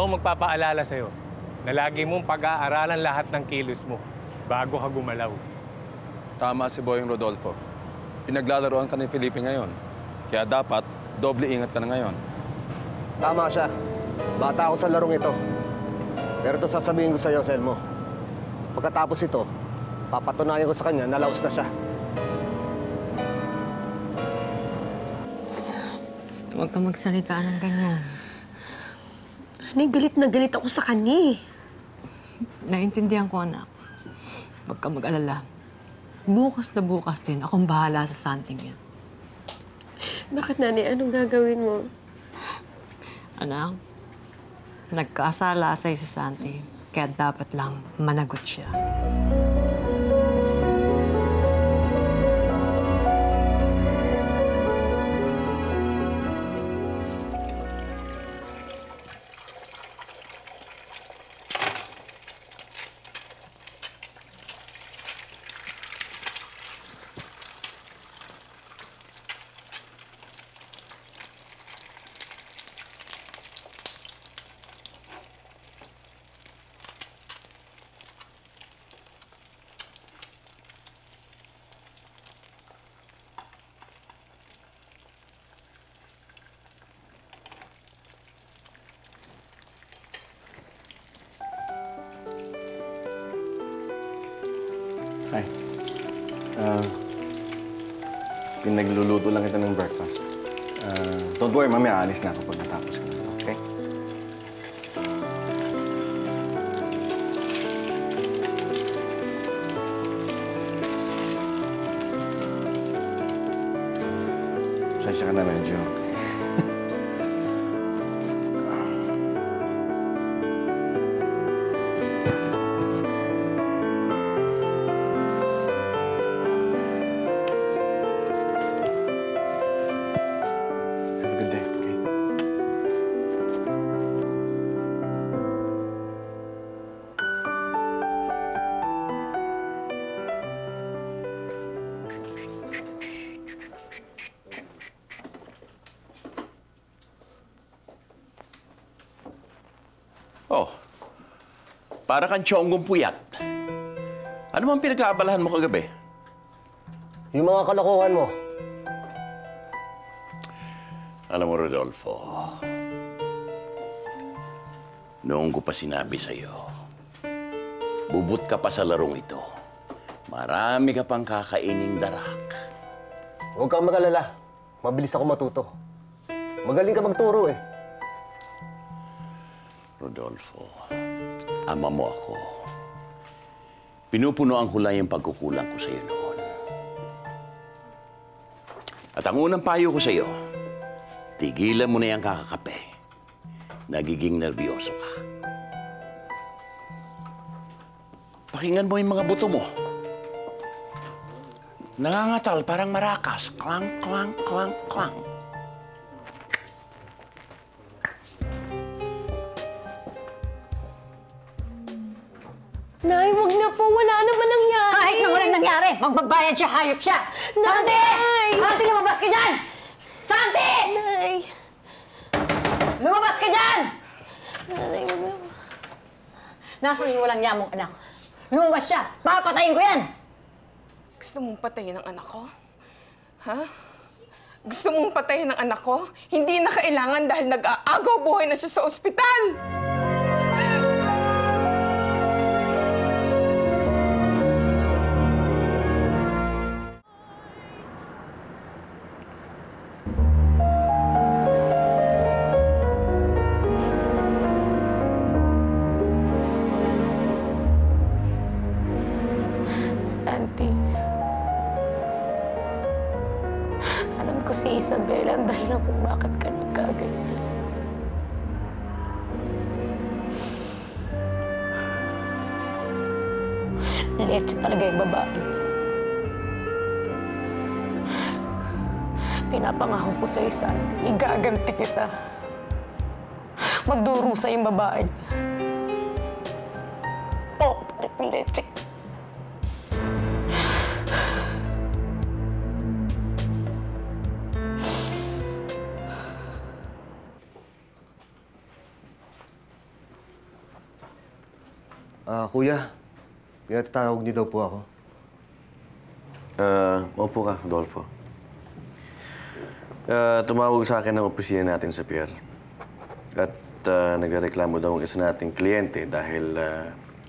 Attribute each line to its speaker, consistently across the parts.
Speaker 1: akong magpapaalala sa'yo na lagi mong pag-aaralan lahat ng kilos mo bago ka gumalaw.
Speaker 2: Tama si Boyong Rodolfo. Pinaglalaroan ka ni Felipe ngayon. Kaya dapat, doble ingat ka na ngayon.
Speaker 3: Tama siya. Bata ako sa larong ito. Pero ito sasabihin ko sa'yo, Selmo. Pagkatapos ito, papatunayan ko sa kanya na laos na siya.
Speaker 4: Huwag ka magsalita ng ganyan.
Speaker 5: Ani, galit na galit ako sa kanya eh.
Speaker 4: Naintindihan ko, anak. Huwag ka mag-alala. Bukas na bukas din, akong bahala sa something yan.
Speaker 5: Bakit, Nani? Anong gagawin mo?
Speaker 4: Anak, nagkaasala sa'yo si Santi, kaya dapat lang managot siya.
Speaker 6: Hi. Pinagluluto lang kita ng breakfast. Don't worry, mamaya aalis na ako pag natapos ka na. Okay? Pasensya ka na medyo.
Speaker 7: Oh, para kang tiyonggong puyat. Ano bang pinag-aabalahan mo kagabi?
Speaker 3: Yung mga kalokohan mo.
Speaker 7: Alam mo, Rodolfo, noong ko pa sinabi sa'yo, bubut ka pa sa larong ito. Marami ka pang kakaining darak.
Speaker 3: Huwag kang mag-alala. Mabilis ako matuto. Magaling ka magturo eh.
Speaker 7: Rodolfo, ama mo ako. Pinupunuan ko lang yung pagkukulang ko sa'yo noon. At ang unang payo ko sa'yo, tigilan mo na yung kakakape. Nagiging nervyoso ka. Pakinggan mo yung mga buto mo. Nangangatal, parang marakas. Klang, klang, klang, klang.
Speaker 5: Nay, wag na po. Wala naman nangyari.
Speaker 4: Kahit na walang nangyari, magbabayad siya, hayop siya! Santi!
Speaker 5: Nay!
Speaker 4: Santi, lumabas ka dyan! Santi!
Speaker 5: Nay!
Speaker 4: Lumabas ka dyan!
Speaker 5: Nanay, wag na.
Speaker 4: Nasaan yung walang yamong anak? Lumabas siya! Papatayin ko yan!
Speaker 8: Gusto mong patayin ang anak ko? Ha? Gusto mong patayin ang anak ko? Hindi na kailangan dahil nag-aagaw buhay na siya sa ospital!
Speaker 5: Santi. Alam ko si Isabela ang dahilan kung bakit ka nagkaganyan. Leche talaga yung babae. Pinapangako ko sa'yo, Santi. Igaganti kita. Magdurusa yung babae. Oh, leche.
Speaker 3: Kuya, pinatatawag niyo daw po ako.
Speaker 6: Opo ka, Rodolfo. Tumawag sa akin ng opisina natin sa pier. At nagreklamo daw ang isa nating kliyente dahil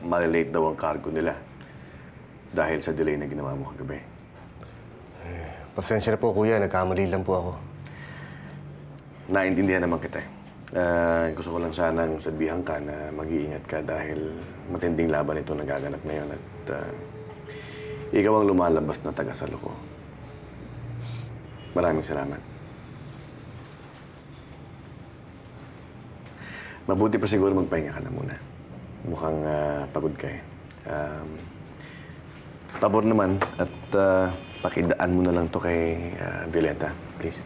Speaker 6: malilate daw ang cargo nila. Dahil sa delay na ginawa mo kagabi.
Speaker 3: Pasensya na po, Kuya. Nagkamali lang po ako.
Speaker 6: Naintindihan naman kita. Gusto ko lang sanang sabihan ka na mag-iingat ka dahil matinding laban ito nagaganap ngayon at ikaw ang lumalabas na taga-salo ko. Maraming salamat. Mabuti pa siguro magpahinga ka na muna. Mukhang pagod ka eh. Pabor naman at pakidaan mo na lang to kay Violeta, please.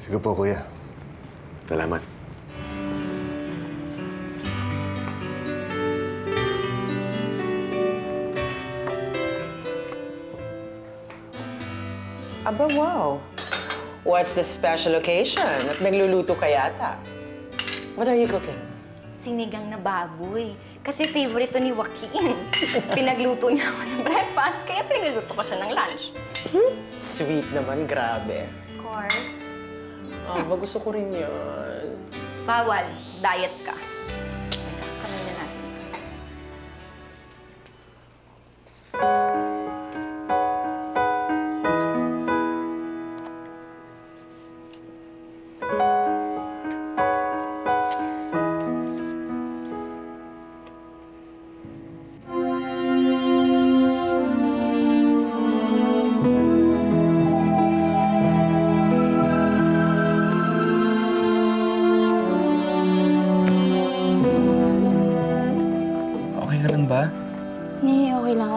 Speaker 3: Sige po, Kuya.
Speaker 6: Salamat.
Speaker 9: Aba, wow. What's the special occasion? At nagluluto ka yata. What are you cooking?
Speaker 10: Sinigang na baboy. Kasi favorite to ni Joaquin. Pinagluto niya ako ng breakfast, kaya pinagluto ko siya ng lunch.
Speaker 9: Sweet naman, grabe.
Speaker 10: Of course.
Speaker 9: Aba, gusto ko rin yun.
Speaker 10: Bawal. Diet ka. Kanin na natin.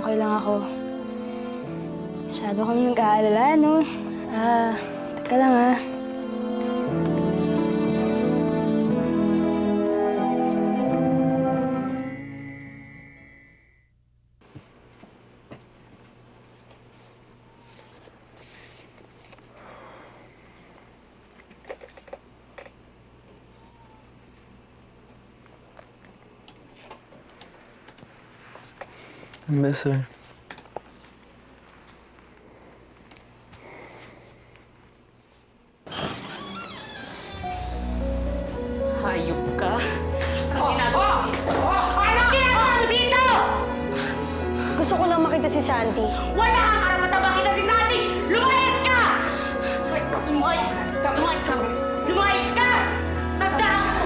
Speaker 5: Okay lang ako. Masyado kami nag-aalala, no? Teka lang, ha?
Speaker 11: I miss her.
Speaker 5: Hayop ka. Anong ginagawa mo dito? Anong ginagawa mo dito? Gusto ko lang makita si Santi. Wala kang karapatan makita si Santi! Lumayas ka! Lumayas ka! Lumayas ka! Lumayas ka! Tandaan mo!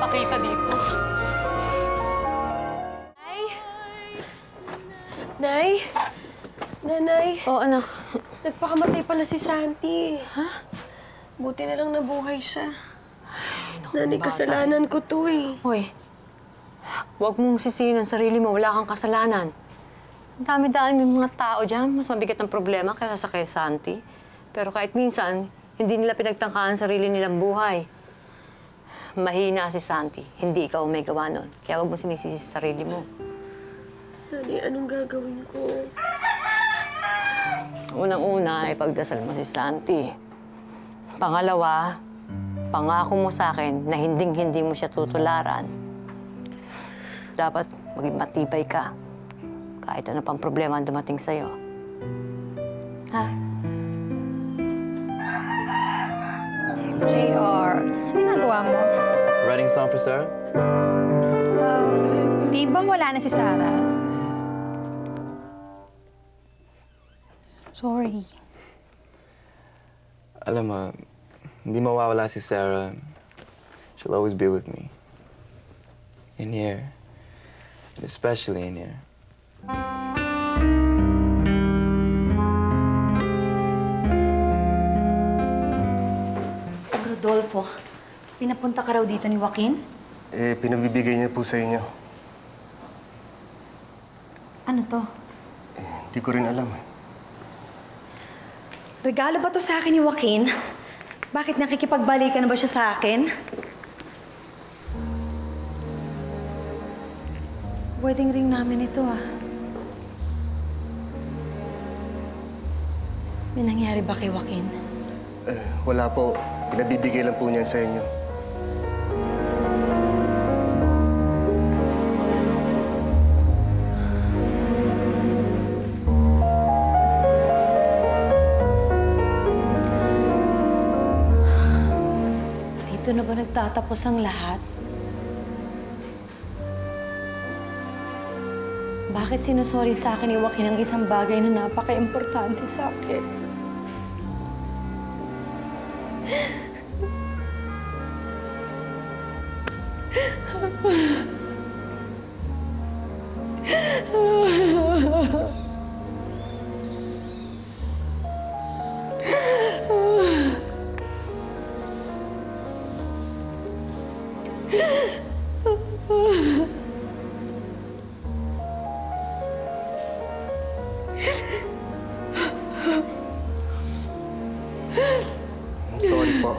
Speaker 4: Pakita dito.
Speaker 12: Nay? Nanay?
Speaker 4: Oo, anak.
Speaker 12: Nagpakamatay pala si Santi. Ha? Buti na lang nabuhay siya. Nanay, kasalanan ko to eh.
Speaker 4: Hoy, huwag mong sisihin ang sarili mo. Wala kang kasalanan. Ang dami-dami mga tao dyan. Mas mabigat ang problema kaysa sa kay Santi. Pero kahit minsan, hindi nila pinagtangkaan ang sarili nilang buhay. Mahina si Santi. Hindi ikaw may gawa nun. Kaya huwag mo sinisisi sa sarili mo.
Speaker 12: Nanay, anong gagawin ko?
Speaker 4: Unang-una, ipagdasal mo si Santi. Pangalawa, pangako mo sa akin na hinding-hindi mo siya tutularan. Dapat maging matibay ka. Kahit ano pang problema ang dumating sa'yo. Ha?
Speaker 5: JR, ano ginagawa mo?
Speaker 11: Writing song for Sarah?
Speaker 5: Di ba wala na si Sarah? Sorry.
Speaker 11: Alam mo, hindi mawawala si Sarah. She'll always be with me. In here. And especially in here.
Speaker 13: Rodolfo, pinapunta ka raw dito ni Joaquin?
Speaker 3: Pinabibigay niya po sa inyo.
Speaker 13: Ano to?
Speaker 3: Hindi ko rin alam eh.
Speaker 13: Regalo ba to sa akin ni Joaquin? Bakit nakikipagbalikan na ba siya sa akin? Wedding ring namin ito, ah. May nangyari ba kay Joaquin?
Speaker 3: Wala po. Pinabibigay lang po niyan sa inyo.
Speaker 13: Dito na ba nagtatapos ang lahat? Bakit sinusori sa akin ni Joaquin ang isang bagay na napaka-importante sa akin?
Speaker 3: I'm sorry po.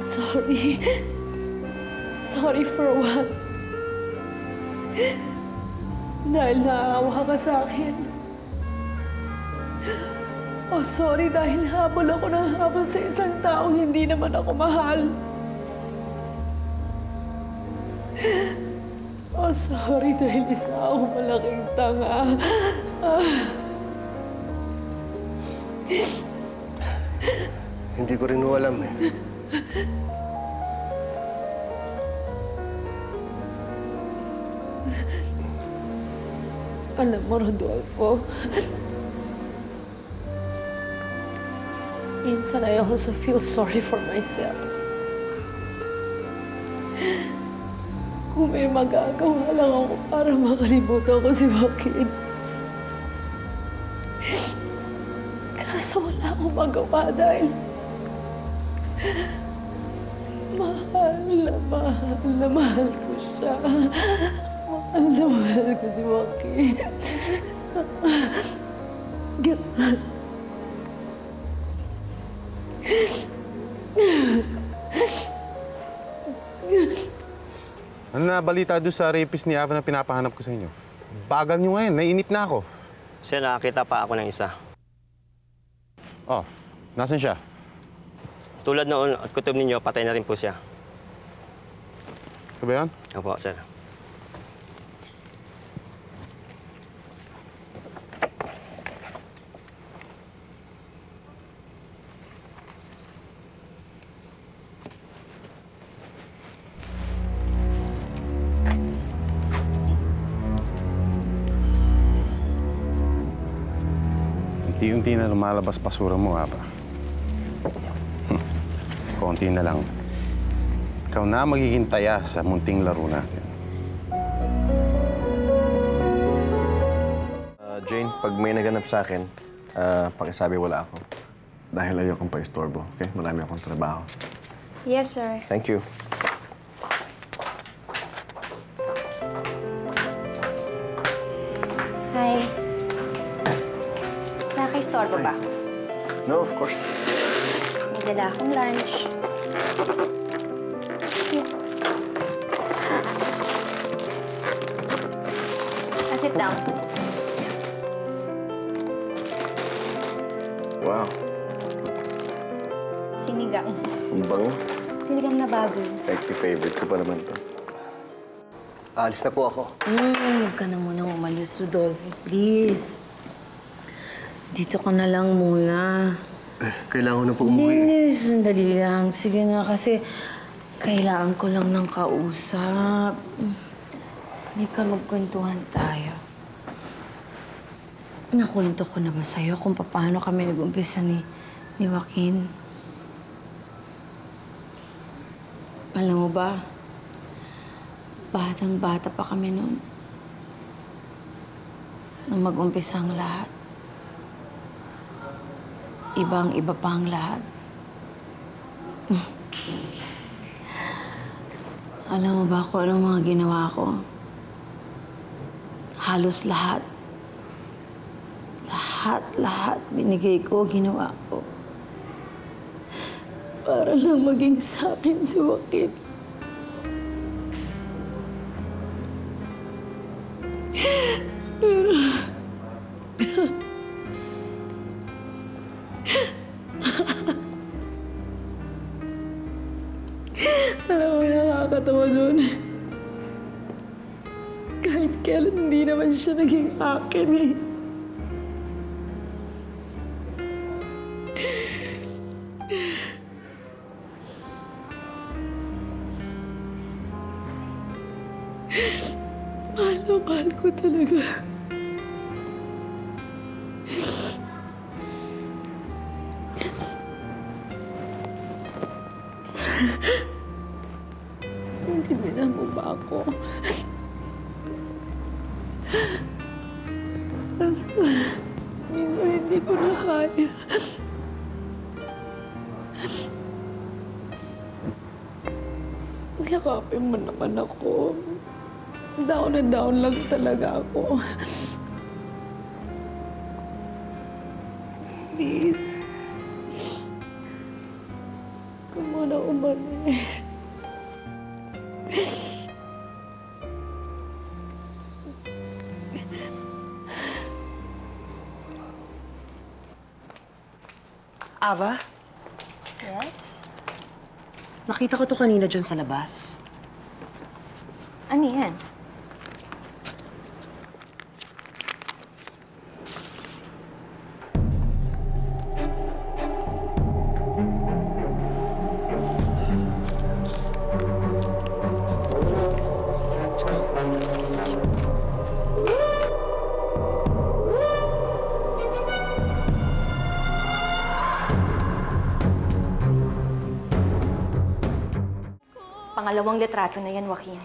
Speaker 13: Sorry. Sorry for what? Dahil naawa ka sa akin. Oh, sorry dahil habol ako ng habol sa isang taong hindi naman ako mahal. Oh, sorry dahil isa akong malaking tanga.
Speaker 3: Hindi ko rin alam eh.
Speaker 13: Alam mo, Rodolfo, minsan I also feel sorry for myself. Kung may magagawa lang ako para makalimutan ko si Joaquin. Kaso wala akong magawa dahil mahal na mahal ko siya. Mahal na mahal ko si Joaquin.
Speaker 14: Ano na balita doon sa rapist ni Ava na pinapahanap ko sa inyo? Bagal nyo ngayon, naiinip na ako.
Speaker 15: Sir, nakakita pa ako ng isa.
Speaker 14: Oh, nasan siya?
Speaker 15: Tulad noon at kutob ninyo, patay na rin po siya.
Speaker 14: Ito ba yan?
Speaker 15: Opo, sir.
Speaker 14: Unti-unti na lumalabas basura mo, Ava. Konti na lang. Ikaw na magiging taya sa munting laro natin.
Speaker 6: Jane, pag may naganap sa akin, pakisabi wala ako. Dahil ayokong pa-istorbo, okay? Marami akong trabaho.
Speaker 10: Yes, sir.
Speaker 6: Thank you.
Speaker 10: Hi. Nakaka-istorbo ba ako?
Speaker 6: No, of course.
Speaker 10: May dala akong lunch. Here. I'll sit down.
Speaker 6: Wow.
Speaker 10: Sinigang.
Speaker 6: Ang bango.
Speaker 10: Sinigang na baboy.
Speaker 6: Like, favorite ko pa naman to.
Speaker 3: Alis na po ako.
Speaker 13: Huwag ka na munang umalis, Rodolfo. Please. Dito ka na lang muna.
Speaker 3: Kailangan ko na po umuwi.
Speaker 13: Hindi, sandali lang. Sige na, kasi kailangan ko lang ng kausap. Hindi ka magkwentuhan tayo. Nakwento ko na ba sa'yo kung paano kami nag-umpisa ni Joaquin? Alam mo ba, batang-bata pa kami noon nang mag-umpisa ang lahat. Ibang-iba pa ang lahat. Alam mo ba kung anong mga ginawa ko? Halos lahat. Lahat binigay ko, ginawa ko. Para lang maging sa akin si Joaquin. nakakatawa nun. Kahit kailan hindi naman siya naging akin eh. Mahal na mahal ko talaga. Naiintindihan mo ba ako? Minsan hindi ko na kaya. Yakapin mo naman ako. Down na down lang talaga ako. Please. Huwag mo na umalis.
Speaker 9: Ava,
Speaker 10: Yes?
Speaker 9: nakita ko to kanina dyan sa labas.
Speaker 10: Ano yan? Pangalawang litrato na yan, Joaquin.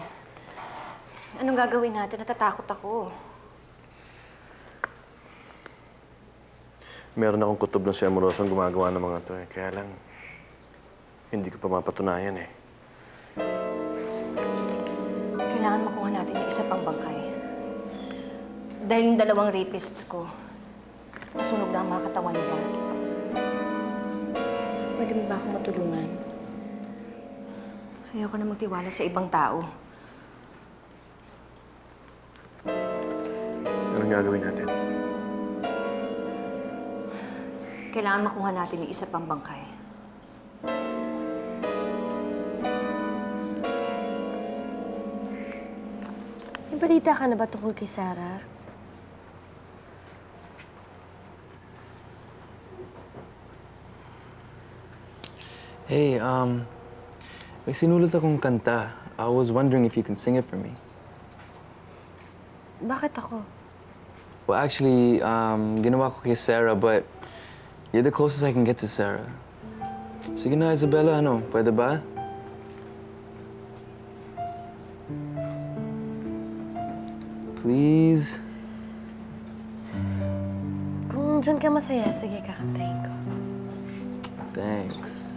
Speaker 10: Anong gagawin natin? Natatakot ako.
Speaker 6: Meron akong kutob na si Amorosong gumagawa ng mga to eh. Kaya lang, hindi ko pa mapatunayan eh.
Speaker 10: Kailangan makuha natin yung isa pang bangkay. Dahil yung dalawang rapists ko, nasunog na ang mga katawan nila. Pwede mo ba akong matulungan? Ayoko na magtiwala sa ibang tao.
Speaker 6: Anong gagawin natin?
Speaker 10: Kailangan makuha natin yung isa pang bangkay.
Speaker 12: May balita ka na ba tungkol kay Sarah?
Speaker 11: Hey, may sinulat akong kanta. I was wondering if you can sing it for me.
Speaker 12: Bakit ako?
Speaker 11: Well, actually, ginawa ko kay Sarah, but you're the closest I can get to Sarah. Sige na, Isabella, ano? Pwede ba? Please?
Speaker 12: Kung dyan ka masaya, sige, kakantahin ko.
Speaker 11: Thanks.